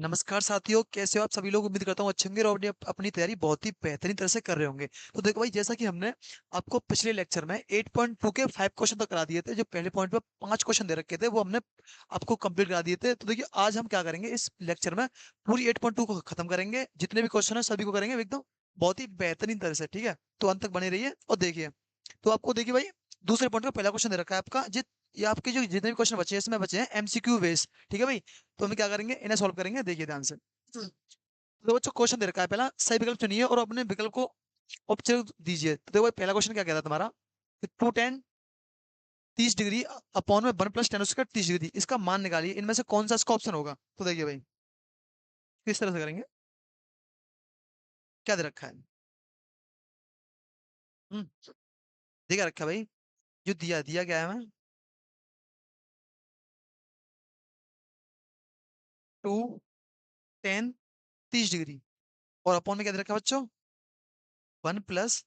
नमस्कार साथियों, कैसे हो आप सभी लोग। उम्मीद करता हूँ अच्छे होंगे और अपनी तैयारी बहुत ही बेहतरीन तरह से कर रहे होंगे। तो देखो भाई, जैसा कि हमने आपको पिछले लेक्चर में 8.2 के 5 क्वेश्चन तक करा दिए थे। जो पहले पॉइंट पे 5 क्वेश्चन दे रखे थे वो हमने आपको कंप्लीट करा दिए थे। तो देखिए आज हम क्या करेंगे, इस लेक्चर में पूरी 8.2 को खत्म करेंगे। जितने भी क्वेश्चन है सभी को करेंगे एकदम बहुत ही बेहतरीन तरह से। ठीक है, तो अंत तक बने रहिए और देखिए। तो आपको देखिए भाई, दूसरे पॉइंट का पहला क्वेश्चन दे रखा है आपका जित ये आपके जो जितने भी क्वेश्चन बचे हैं इसमें बचे हैं एमसीक्यू बेस। ठीक है भाई, तो हम क्या करेंगे, इन्हें सॉल्व करेंगे। देखिए ध्यान से। तो बच्चों क्वेश्चन दे रखा है, पहला सही विकल्प चुनिए और अपने विकल्प को ऑप्शन दीजिए। तो देखो भाई, पहला क्वेश्चन क्या कहता है तुम्हारा, 2tan 30 डिग्री अपॉन में 1 + tan² 30 डिग्री, इसका मान निकालिए, इनमें से कौन सा इसका ऑप्शन होगा। तो देखिए भाई, किस तरह से करेंगे, क्या दे रखा है। हम्म देखा रखा है भाई, जो दिया दिया क्या है हमें, 2 tan 30 डिग्री और अपॉन में क्या दे रखा है बच्चों, 1 +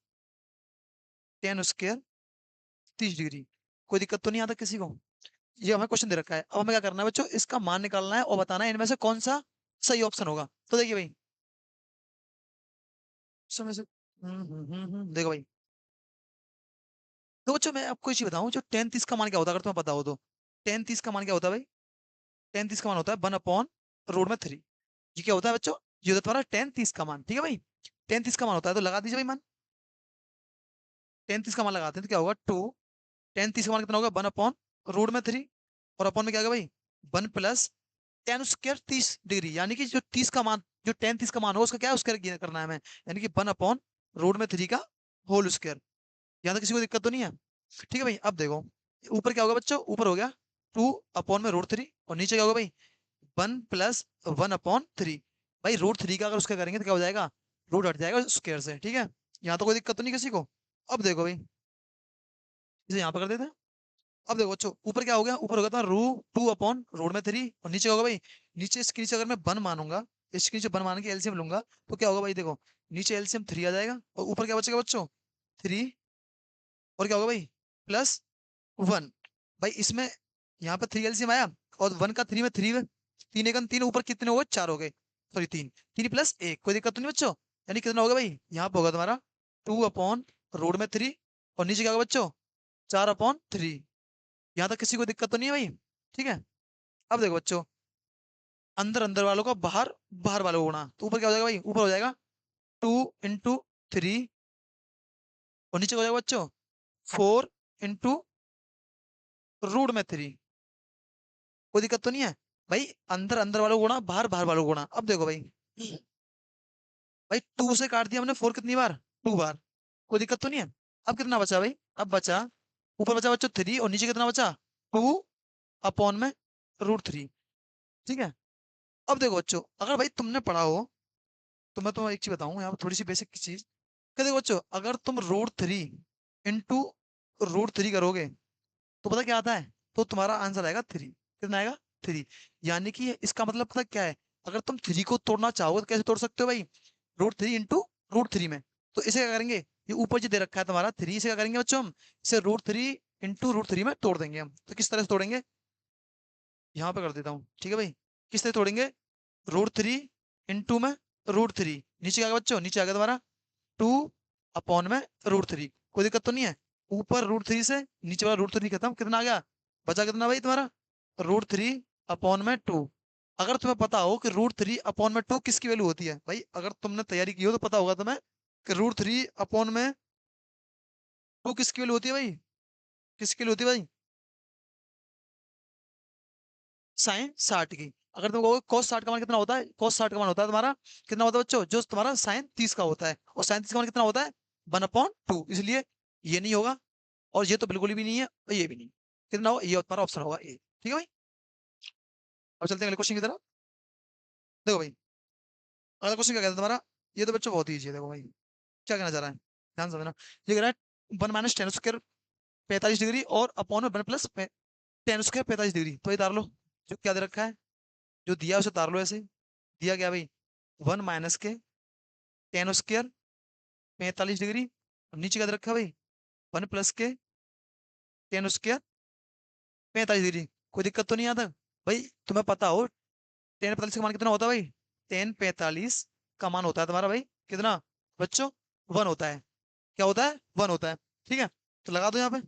tan² 30 डिग्री। कोई दिक्कत तो नहीं आता किसी को। ये हमें क्वेश्चन दे रखा है, अब हमें क्या करना है बच्चों, इसका मान निकालना है और बताना है इनमें से कौन सा सही ऑप्शन होगा। तो देखिए भाई, समय से देखो भाई, तो बच्चों मैं आपको एक चीज बताऊं, जो 10 30 का मान क्या होता है, अगर तुम्हें पता हो तो। 10 30 का मान क्या होता है भाई, 10 30 का मान होता है 1/√3। ये क्या होता है बच्चों, ये होता है तुम्हारा 10 30 का मान। ठीक है भाई, 10 30 का मान होता है, तो लगा दीजिए भाई मान। 10 30 का मान लगाते हैं तो क्या होगा, 10 30 का मान कितना होगा, 1/√3। और अपॉन में क्या होगा भाई, 1 + tan² 30 डिग्री, यानी कि जो 30 का मान, जो 10 30 का मान हो उसका क्या है, उसका करना है हमें, यानी कि 1/√3 का होल स्क्वायर। यहाँ तक किसी को दिक्कत तो नहीं है। ठीक है भाई, अब देखो ऊपर क्या होगा बच्चों, ऊपर हो गया 2/√3 और नीचे क्या होगा भाई, 1 + 1/3। भाई √3 का अगर उसका करेंगे तो क्या हो जाएगा, रूट हट जाएगा स्क्वायर से। ठीक है, यहाँ तो कोई दिक्कत तो नहीं किसी को। अब देखो भाई, इसे यहाँ पर कर देते हैं। अब देखो बच्चों, ऊपर क्या हो गया, ऊपर हो गया था √2/√3 और नीचे होगा भाई, नीचे इसके नीचे अगर मैं 1 मानूंगा, इसके नीचे 1 मान के एलसीएम लूंगा, तो क्या होगा भाई, देखो नीचे एलसीएम 3 आ जाएगा और ऊपर क्या बचेगा बच्चों, 3। और क्या होगा भाई, +1। भाई इसमें यहाँ पे 3 एलसीएम आया और 1 का 3 में 3 है, 3 1 3, ऊपर कितने हो गए, 4 हो गए। सॉरी 3, 3 + 1, कोई दिक्कत तो नहीं बच्चों। यानी कितना होगा भाई, यहाँ पे होगा तुम्हारा 2/√3 और नीचे क्या होगा बच्चों, 4/3। यहाँ तक किसी को दिक्कत तो नहीं है भाई। ठीक है, अब देखो बच्चों, अंदर अंदर वालों का बाहर, बाहर वालों को गुणा, तो ऊपर क्या हो जाएगा भाई, ऊपर हो जाएगा 2 × 3 और नीचे हो जाएगा बच्चों 4 × √3। कोई दिक्कत तो नहीं है भाई, अंदर अंदर वालों को गुणा, बाहर बाहर वालों को गुणा। अब देखो भाई, भाई 2 से काट दिया हमने 4 कितनी बार, 2 बार। कोई दिक्कत तो नहीं है। अब कितना बचा भाई, अब बचा, ऊपर बचा बच्चों 3 और नीचे कितना बचा, 2/√3। ठीक है, अब देखो बच्चों, अगर भाई तुमने पढ़ा हो तो मैं तुम्हें एक चीज बताऊं यहाँ पर, थोड़ी सी बेसिक चीज। क्या देखो बच्चों, अगर तुम √3 × √3 करोगे तो पता क्या आता है, तो तुम्हारा आंसर आएगा 3। कितना आएगा, 3। यानी कि इसका मतलब पता क्या है, अगर तुम 3 को तोड़ना चाहो तो कैसे तोड़ सकते हो भाई, √3 × √3 में। तो इसे क्या करेंगे, ये ऊपर जो दे रखा है तुम्हारा 3, इसे क्या करेंगे बच्चों हम, इसे √3 × √3 में तोड़ देंगे हम। तो किस तरह से तोड़ेंगे, यहाँ पे कर देता हूँ। ठीक है भाई, किस तरह तोड़ेंगे, √3 में √3, नीचे क्या आ गया बच्चों, नीचे आ गया तुम्हारा 2/√3। कोई दिक्कत तो नहीं है। ऊपर √3 से नीचे वाला √3 खत्म, कितना आ गया, बचा कितना भाई तुम्हारा, √3/2। अगर तुम्हें पता हो कि √3/2 किसकी वैल्यू होती है, भाई अगर तुमने तैयारी की हो तो पता होगा तुम्हें कि √3/2 किसकी वैल्यू होती है भाई, किसकी वैल्यू होती है भाई, sin 60 की। अगर तुम कहोगे cos 60 का मान कितना होता है, cos 60 का मान होता है तुम्हारा कितना होता है बच्चों, जो तुम्हारा sin 30 का होता है, और sin 30 का मान कितना होता है, 1/2। इसलिए ये नहीं होगा और ये तो बिल्कुल भी नहीं है और ये भी नहीं। कितना होगा, ये तुम्हारा ऑप्शन होगा ए। ठीक है भाई, अब चलते हैं अगले क्वेश्चन की तरफ। देखो भाई, अगला क्वेश्चन क्या कहता है तुम्हारा, ये तो बच्चों बहुत ईजी है। देखो भाई क्या कहना चाह रहा है, ध्यान समझना। ये कह रहा है 1 - tan² 45 डिग्री और अपॉन में 1 + tan² 45 डिग्री। तो ये उतार लो, जो क्या दे रखा है, जो दिया है उसे उतार लो ऐसे। दिया क्या भाई, 1 - के tan² 45 डिग्री और नीचे क्या दे रखा है भाई, 1 + के tan² 45 डिग्री। कोई दिक्कत तो नहीं आता भाई, तुम्हें पता हो टेन 45 का मान कितना होता है भाई? टेन 45 का मान होता है तुम्हारा भाई कितना बच्चों? वन होता है। क्या होता है? वन होता है। ठीक है, तो लगा दो यहाँ पे।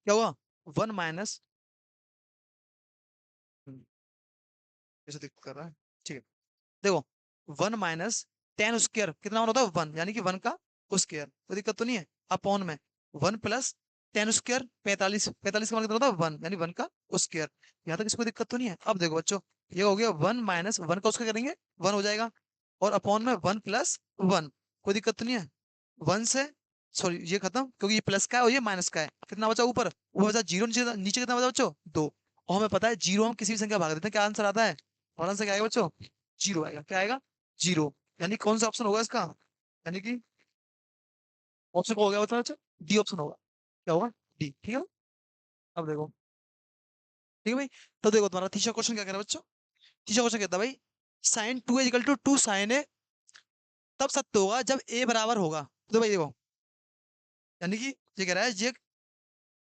क्या हुआ? वन माइनस, कैसे दिक्कत कर रहा है? ठीक है, देखो, वन माइनस टेन स्क्वायर कितना वन होता है? वन, यानी कि वन का स्क्वायर। कोई दिक्कत तो नहीं है? अपॉन में वन प्लस टेन स्क्वायर 45, 45 का मान कितना होता है? वन, यानी वन का स्क्वायर। यहाँ तक इसको दिक्कत तो नहीं है? अब देखो बच्चों, ये हो गया वन माइनस वन का स्क्वायर करेंगे वन हो जाएगा, और अपॉन में वन प्लस वन। कोई दिक्कत तो नहीं है? वन से, सॉरी ये खत्म, क्योंकि ये प्लस का है और ये माइनस का है। कितना बचा ऊपर? ऊपर बचा जीरो, नीचे नीचे कितना बचा बच्चों? दो। और हमें पता है जीरो हम किसी भी संख्या भाग देते हैं, क्या आंसर आता है? और आंसर क्या आएगा बच्चों? जीरो आएगा। क्या आएगा? जीरो। यानी कौन सा ऑप्शन होगा इसका? यानी कि ऑप्शन को हो गया बता बच्चों, डी ऑप्शन होगा। क्या होगा? डी। ठीक है, अब देखो, ठीक है भाई। तो देखो तुम्हारा तीसरा क्वेश्चन क्या कह रहा है बच्चों? तीसरा क्वेश्चन कहता है भाई, sine two equal to two sine A तब सत्य होगा जब ए बराबर होगा। तो भाई देखो, यानी कि ये कह रहा है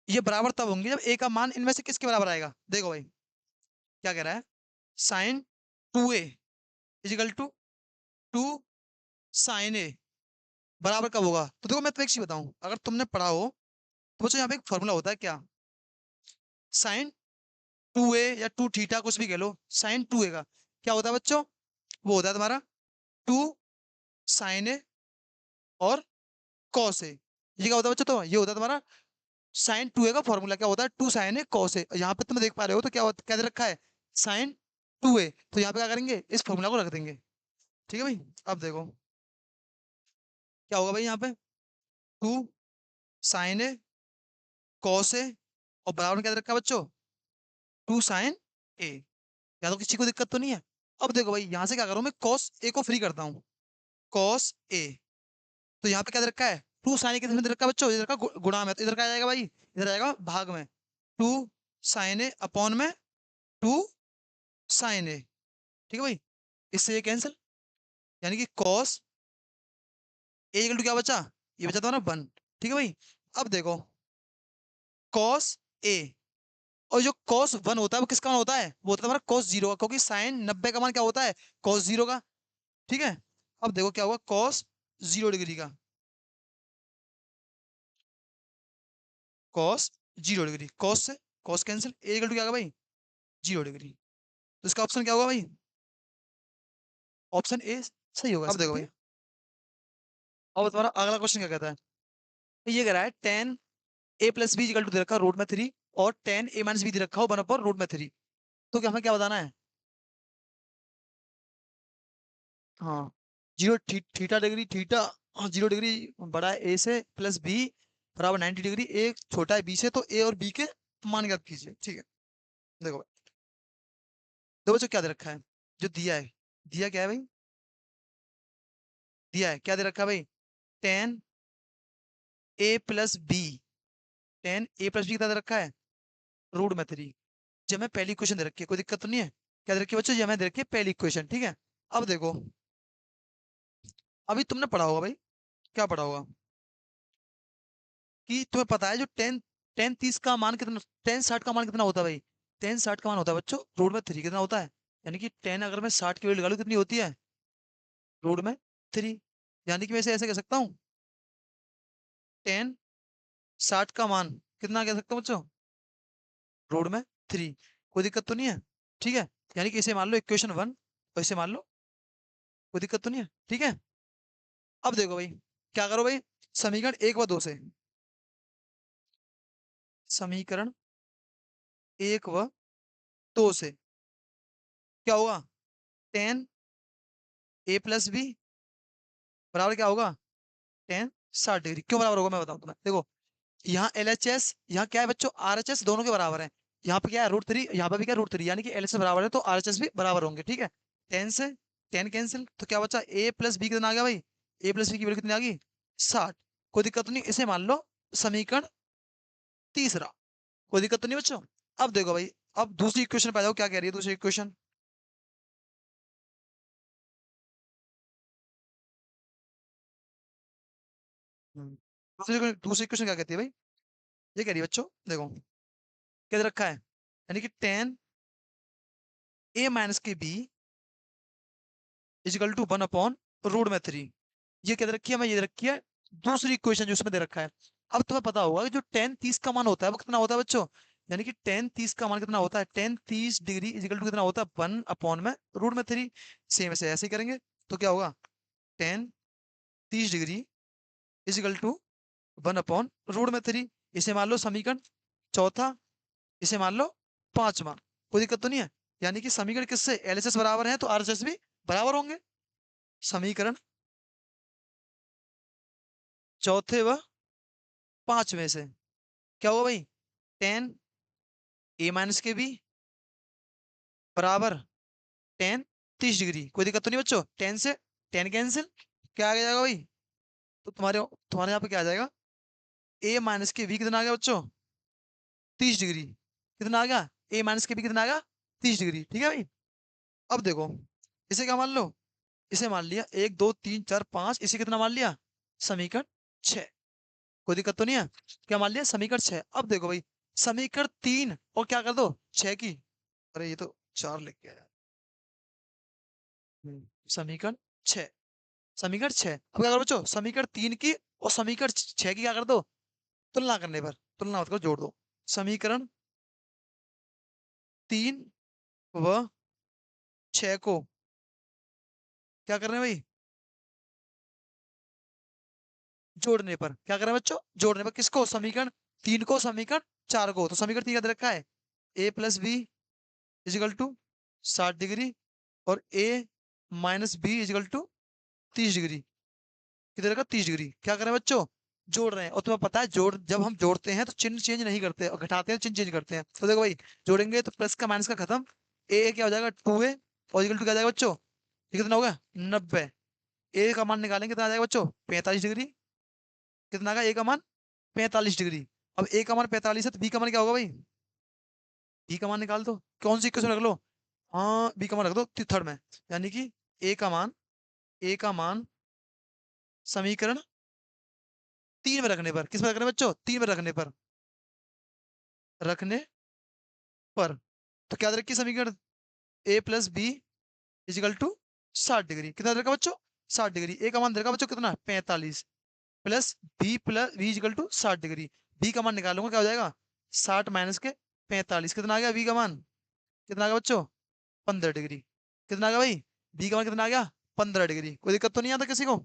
ये बराबर तब होंगे जब ए का मान इनमें से किसके बराबर आएगा। देखो भाई क्या कह रहा है, sine two A equal to two sine A बराबर कब होगा। तो देखो मैं तुम्हें एक चीज बताऊं, अगर तुमने पढ़ा हो तो बच्चों यहाँ पे एक फॉर्मूला होता है क्या, साइन टू ए या टू थीटा कुछ भी कह लो, साइन टू ए का क्या होता है बच्चों? वो होता है तुम्हारा टू साइन ए और कॉस ए। ये क्या होता है बच्चों? तो ये होता है तुम्हारा साइन टू ए का फॉर्मूला। क्या होता है? To sine A cos A. यहाँ पे तुम देख पा रहे हो तो क्या दे रखा है? साइन टू ए। तो यहाँ पे क्या करेंगे, इस फॉर्मूला को रख देंगे। ठीक है भाई, अब देखो क्या होगा भाई, यहाँ पे to sine A cos A और बराबर में क्या दे रखा है बच्चों? टू साइन ए। या तो किसी को दिक्कत तो नहीं है? अब देखो भाई यहाँ से क्या करूँ मैं, कॉस ए को फ्री करता हूँ, कॉस ए। तो यहाँ पे क्या दे रखा है? टू साइन ए कितने में दे रखा है बच्चों? इधर का गुणा में, तो इधर क्या आ जाएगा भाई? इधर आएगा भाग में, टू साइन ए अपॉन में टू साइन ए। ठीक है भाई, इससे ये कैंसिल, यानी कि कॉस ए इक्वल टू क्या बचा? ये बचा था ना वन। ठीक है भाई, अब देखो कॉस ए और जो कॉस वन होता है वो किसका मान होता है? वो होता है हमारा कॉस जीरो का, क्योंकि साइन 90 का मान क्या होता है? कॉस जीरो का। ठीक है, अब देखो क्या होगा, कॉस जीरो डिग्री का, कॉस जीरो डिग्री, कॉस से cos cancel, A equal to क्या होगा भाई? Zero degree. तो इसका ऑप्शन क्या होगा भाई? ऑप्शन ए सही होगा। अब देखो भाई, अब तुम्हारा अगला क्वेश्चन क्या कहता है? ये कह रहा है tan A plus B equal to दे रखा है रूट में थ्री, और टेन ए माइनस बी दे रखा हो वन अपॉन रूट में थ्री। तो क्या हमें क्या बताना है? हाँ, जीरो थीटा डिग्री थीटा, हाँ जीरो डिग्री बड़ा है ए से, प्लस बी बराबर 90 डिग्री, ए छोटा है बी से, तो ए और बी के मान ज्ञात कीजिए। ठीक है, देखो भाई, देखो बच्चों क्या दे रखा है, जो दिया है, दिया क्या है भाई? दिया है क्या दे रखा है भाई? Ten A plus B, ten A plus B कितना दे रखा है? रूट में थ्री। जब मैं पहली इक्वेशन दे रखी है, कोई दिक्कत तो नहीं है? क्या दे रखी है बच्चों? ये मैं दे रखी है पहली इक्वेशन। ठीक है, अब देखो, अभी तुमने पढ़ा होगा भाई, क्या पढ़ा होगा कि तुम्हें पता है जो टेन टेन तीस का मान कितना, टेन साठ का मान कितना होता है भाई? टेन साठ का मान होता है बच्चों रूट में थ्री। कितना होता है? यानी कि टेन अगर मैं 60 की वैल्यू निकालू कितनी होती है? रूट में थ्री। यानी कि मैं इसे ऐसे कह सकता हूँ, टेन 60 का मान कितना कह सकता हूँ बच्चों? रूट में थ्री। कोई दिक्कत तो नहीं है? ठीक है, यानी कि इसे मान लो इक्वेशन वन, और इसे मान लो, कोई दिक्कत तो नहीं है? ठीक है, अब देखो भाई क्या करो भाई, समीकरण एक व दो से, समीकरण एक व दो से क्या होगा? टेन ए प्लस बी बराबर क्या होगा? Ten 60 degree. क्यों बराबर होगा मैं बताऊं तुम्हें, देखो यहाँ एल एच एस, यहाँ क्या है बच्चों? आर एच एस दोनों के बराबर है। यहाँ पे क्या है? रूट थ्री, यहाँ पे भी क्या रूट थ्री, यानी कि एल एच एस बराबर है तो आर एच एस भी बराबर होंगे। ठीक है, टेन से टेन कैंसिल, तो क्या बचा? ए प्लस बी कितना आ गया भाई? ए प्लस बी की वैल्यू कितनी आ गई? 60। कोई दिक्कत नहीं, इसे मान लो समीकरण तीसरा। कोई दिक्कत तो नहीं बच्चों? अब देखो भाई, अब दूसरी इक्वेशन पे आ जाओ, क्या कह रही है दूसरी इक्वेशन? दूसरी इक्वेशन क्या कहती है भाई? ये कह रही है बच्चों, देखो क्या दे रखा है, यानी कि टेन ए माइनस के बी इजिकल टू 1/√3। ये क्या दे रखी है, मैं ये दे रखी है दूसरी इक्वेशन जो उसमें दे रखा है। अब तुम्हें पता होगा कि जो 10 30 का मान होता है वो कितना होता है बच्चों, यानी कि 10 30 का मान कितना होता है, 10 30 डिग्री इजिकल टू कितना होता है, 1/√3। सेम ऐसे ऐसे ही करेंगे तो क्या होगा, 10 30 डिग्री इजिकल टू 1/√3। इसे मान लो समीकरण चौथा, इसे मान लो पांचवा, कोई दिक्कत तो नहीं है। यानी कि समीकरण किससे, एलएचएस बराबर है तो आरएचएस भी बराबर होंगे। समीकरण चौथे व पांचवें से क्या होगा भाई, 10 a - के b बराबर 10 30 डिग्री। कोई दिक्कत तो नहीं बच्चों, 10 से 10 कैंसिल, क्या आ जाएगा भाई, तो तुम्हारे तुम्हारे यहाँ पे क्या आ जाएगा, a - के b कितना आ गया बच्चों, 30 डिग्री। कितना आ गया, a - के b कितना आ गया, 30 डिग्री। ठीक है भाई। अब देखो इसे क्या मान लो, इसे मान लिया 1 2 3 4 5, इसे कितना मान लिया, समीकरण 6। कोई दिक्कत तो नहीं है, क्या मान लिया, समीकरण 6। अब देखो भाई समीकरण 3 और क्या कर दो 6 की, अरे ये तो 4 लिख गया यार। समीकरण 6, समीकरण 6। अब क्या करो बच्चों, समीकरण 3 की और समीकरण 6 की क्या कर दो, तुलना करने पर, तुलना मत करो जोड़ दो। समीकरण 3 व 6 को क्या कर रहे हैं भाई, जोड़ने पर क्या कर रहे हैं बच्चों, जोड़ने पर किसको, समीकरण 3 को समीकरण 4 को। तो समीकरण 3 का दे रखा है a+b इजिकल टू 60 डिग्री और a - b is equal to 30 degree. किधर का 30 डिग्री, क्या करें बच्चों, जोड़ रहे हैं। और तुम्हें पता है जोड़, जब हम जोड़ते हैं तो चिन्ह चेंज नहीं करते, और घटाते हैं चिन्ह चेंज करते हैं। तो देखो भाई जोड़ेंगे तो प्लस का माइनस का खत्म, ए क्या हो जाएगा 2a और इक्वल टू क्या आ जाएगा बच्चों, ये कितना होगा 90। ए का मान निकालेंगे कितना आ जाएगा बच्चों 45 डिग्री। कितना का ए का मान 45 डिग्री। अब ए का मान 45 है तो बी का मान क्या होगा भाई, बी का मान निकाल दो, कौन सी इक्वेशन रख लो, हाँ बी का मान रख दो थर्ड में। यानी कि ए का मान, ए का मान समीकरण 3 में रखने पर, किस में रखने बच्चों, 3 में रखने पर, रखने पर तो क्या रखी समीकरण, a+b इजिकल टू 60 डिग्री। कितना रखा बच्चों 60 डिग्री। ए का मान रखा बच्चों कितना 45 plus B is equal to 60 degree. B का मान निकालूंगा क्या हो जाएगा 60 माइनस के 45। कितना आ गया बी का मान, कितना आ गया बच्चों 15 डिग्री। कितना आ गया भाई, बी का मान कितना आ गया 15 डिग्री। कोई दिक्कत तो नहीं आता किसी को,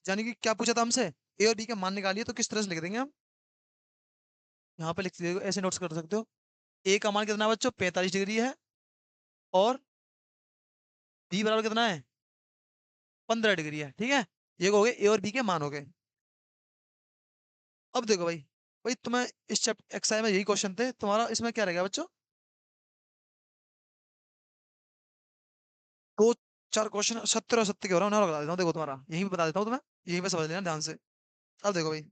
यानी कि क्या पूछा था हमसे, ए और बी का मान निकालिए तो किस तरह से लिख देंगे हम, यहाँ पे लिख दीजिए ऐसे नोट्स कर सकते हो। ए का मान कितना है बच्चों 45 डिग्री है और बी बराबर कितना है 15 डिग्री है। ठीक है, ये हो गए ए और बी के मान हो गए। अब देखो भाई, भाई तुम्हें इस चैप्टर एक्सरसाइज में यही क्वेश्चन थे, तुम्हारा इसमें क्या रहेगा बच्चों, 2 4 क्वेश्चन 70 और 70 के हो रहा है, उन्हें बता देता हूँ। देखो तुम्हारा यहीं पे बता देता हूँ तुम्हें, यहीं पे समझ लेना ध्यान से। अब देखो भाई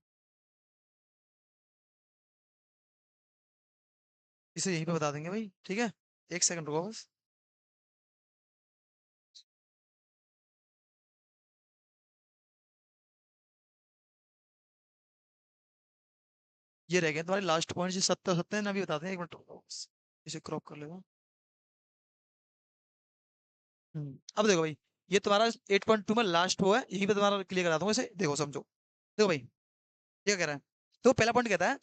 इसे यहीं पे बता देंगे भाई, ठीक है, एक सेकंड रुको बस। ये रह गया तुम्हारे लास्ट पॉइंट जी, 70 70 ना भी बताते हैं, एक मिनट रुको बस, इसे क्रॉप कर लेगा। अब देखो भाई ये तुम्हारा 8.2 में लास्ट वो है, यहीं पे तुम्हारा क्लियर कराता हूँ इसे, देखो समझो। देखो भाई ये क्या कह रहा है, तो पहला पॉइंट कहता है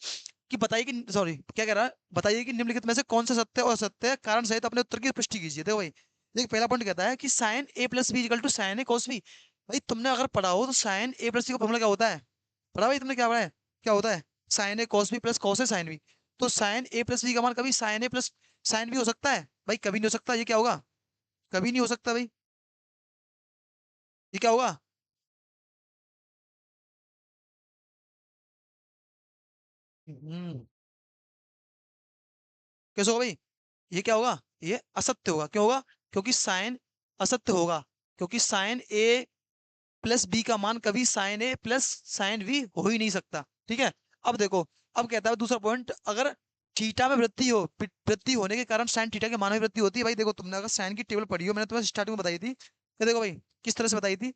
कि बताइए कि, सॉरी क्या कह रहा है, बताइए कि निम्नलिखित में से कौन सा सत्य और असत्य है, कारण सहित अपने उत्तर की पुष्टि कीजिए। देखो भाई देख पहला पॉइंट कहता है कि sine a+b equal to sine A cos b। भाई तुमने अगर पढ़ा हो तो साइन a+b का फॉर्मूला क्या होता है, पढ़ा भाई तुमने, क्या पढ़ा है, क्या होता है sign A cos b plus cos A sign b। तो साइन a+b का मान कभी साइन ए प्लस साइन b हो सकता है भाई, कभी नहीं हो सकता। ये क्या होगा, कभी नहीं हो सकता भाई, ये क्या होगा, हम्म कैसे होगा भाई, ये क्या होगा, ये असत्य होगा। क्यों होगा, क्योंकि साइन असत्य होगा, क्योंकि साइन ए प्लस बी का मान कभी साइन ए प्लस साइन बी हो ही नहीं सकता। ठीक है। अब देखो, अब कहता है दूसरा पॉइंट, अगर थीटा में वृद्धि हो, वृद्धि होने के कारण साइन थीटा के मान में वृद्धि होती है। भाई देखो तुमने अगर साइन की टेबल पढ़ी हो, मैंने तुम्हें स्टार्टिंग में बताई थी, तो देखो भाई किस तरह से बताई थी,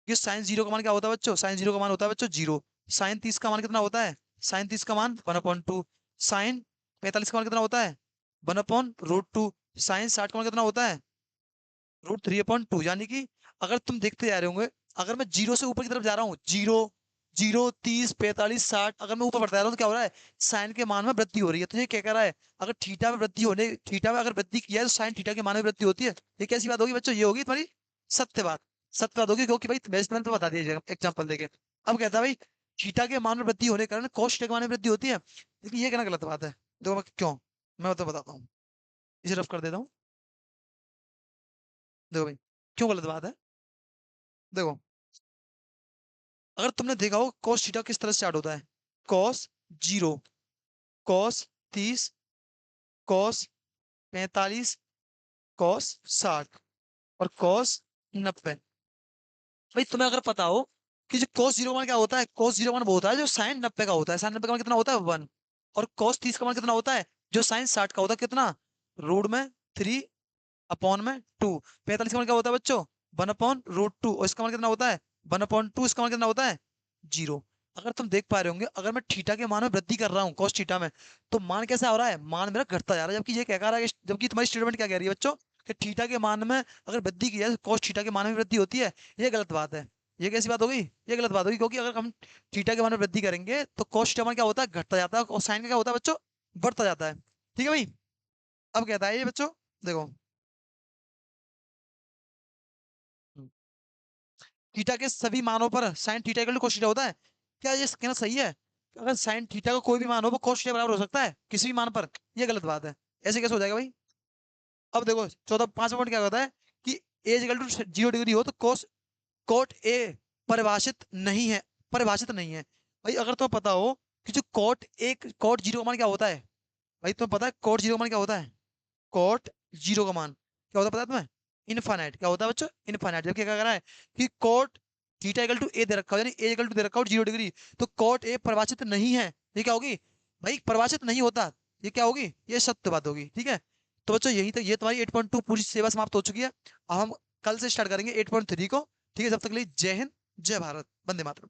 ये साइन जीरो का मान क्या होता है बच्चों, साइन जीरो का मान होता है बच्चों जीरो। साइन 30 का मान कितना होता है, साइन 30 का मान 1/2। साइन 45 का मान कितना होता है 1/√2। साइन 60 का मान कितना होता है? √3/2। यानी कि अगर तुम देखते जा रहे होंगे, अगर मैं जीरो से ऊपर की तरफ जा रहा हूँ, जीरो, जीरो, 30, 45, 60, अगर मैं ऊपर बढ़ता जा रहा हूँ तो क्या हो रहा है? साइन के मान में वृद्धि हो रही है। तो ये क्या कह रहा है? अगर थीटा में वृद्धि होने, थीटा में अगर वृद्धि किया है तो साइन थीटा के मान में वृद्धि होती है। ये कैसी बात होगी बच्चों? ये होगी तुम्हारी सत्य बात। सत्य बात होगी, क्योंकि भाई मैंने तो बता दिया एग्जाम्पल देके। अब कहता है भाई थीटा के मान में वृद्धि होने के कारण cos थीटा के मान में वृद्धि होती है, लेकिन ये कहना गलत बात है। देखो क्यों, मैं तो बताता हूँ, इसे रफ कर देता हूँ। देखो भाई क्यों गलत बात है। देखो, अगर तुमने देखा हो cos थीटा किस तरह से स्टार्ट होता है? cos 0, cos 30, cos 45, cos 60 और cos 90। भाई तुम्हें अगर पता हो कि जो cos 0 का मान क्या होता है, cos 0 का मान वो होता है जो sin 90 का होता है। sin 90 का मान कितना होता है? 1। और cos 30 का मान कितना होता है? जो sin 60 का होता है, कितना? √3/2। 45 का मान क्या होता है बच्चों? 1/√2। और इसका मान कितना होता है? 1/2। इसका मान कितना होता है? 0। अगर तुम देख पा रहे होंगे, अगर मैं थीटा के मान में वृद्धि कर रहा हूँ cos थीटा में, तो मान कैसा हो रहा है? मान मेरा घटता जा रहा है। जबकि ये क्या कह रहा है, जबकि तुम्हारी स्टेटमेंट क्या कह रही है बच्चों? कि थीटा के मान में अगर वृद्धि की जाए तो cos थीटा के मान में वृद्धि होती है। ये गलत बात है। ये कैसी बात हो गई? ये गलत बात होगी, क्योंकि अगर हम थीटा के मान में वृद्धि करेंगे तो cos थीटा मान क्या होता है? घटता जाता है। और साइन का क्या होता है बच्चों? बढ़ता जाता है। ठीक है भाई। अब कहता है ये बच्चों, देखो, थीटा के सभी मानों पर sine theta equal to cos theta होता है। क्या ये कहना सही है? अगर साइन थीटा का कोई भी मान हो वो cos थीटा बराबर हो सकता है किसी भी मान पर? ये गलत बात है। ऐसे कैसे हो जाएगा भाई? अब देखो 5वां पॉइंट क्या कहता है कि ए इक्वल टू 0 डिग्री हो तो कोट ए परिभाषित नहीं है। परिभाषित नहीं है। भाई अगर तुम्हें पता हो कि जो कोट 0 का मान क्या होता है? भाई तुम्हें पता है कोट 0 का मान क्या होता है? कोट 0 का मान क्या होता है पता है तुम्हें? इनफाइनाइट। क्या होता है बच्चों? इनफाइनाइट। जबकि क्या कह रहा है कि कोट थीटा इक्वल टू ए दे रखा हो, यानी ए इक्वल टू दे रखा हो 0 डिग्री, तो कोट ए परिभाषित नहीं है। ये क्या होगी भाई? परिभाषित नहीं होता। ये क्या होगी? ये सत्य बात होगी। ठीक है। तो बच्चों यही तक, ये तुम्हारी 8.2 पूरी सेवा समाप्त हो चुकी है। अब हम कल से स्टार्ट करेंगे 8.3 को। ठीक है, जब तक के लिए जय हिंद, जय भारत, वंदे मातरम।